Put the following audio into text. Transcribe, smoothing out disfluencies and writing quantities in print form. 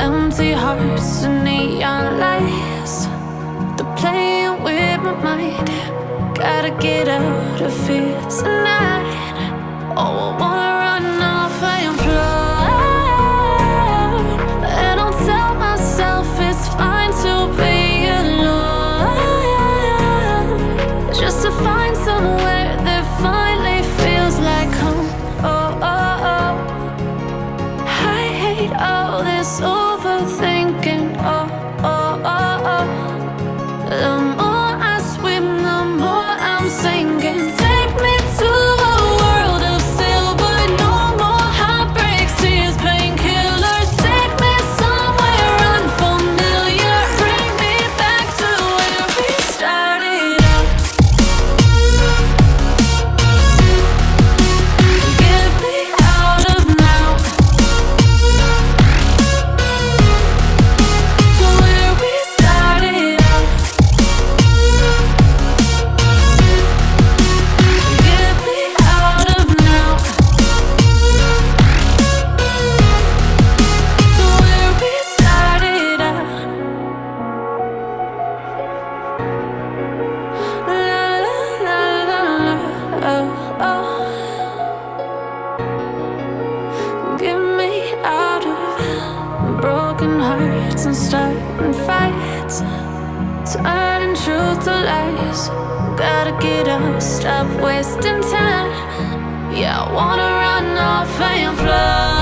Empty hearts and neon lights, they're playing with my mind. Gotta get out of here tonight. Oh, I wanna run off and fly, and I'll tell myself it's fine to be alone, just to find somewhere that finally feels like home. Oh, oh, oh. I hate all this overthinking. Oh, oh, oh, oh. The more I swim, the more I'm sinking. Take me to a world of silver. No more heartbreaks, tears, painkillers. Take me somewhere unfamiliar. Bring me back to where we started out. Get me out of now, to where we started out. Get me out of now, to where we started out. La la la la la, oh oh. Get me out of broken hearts and starting fights, turning truth to lies. Gotta get up, stop wasting time. Yeah, I wanna run off and fly.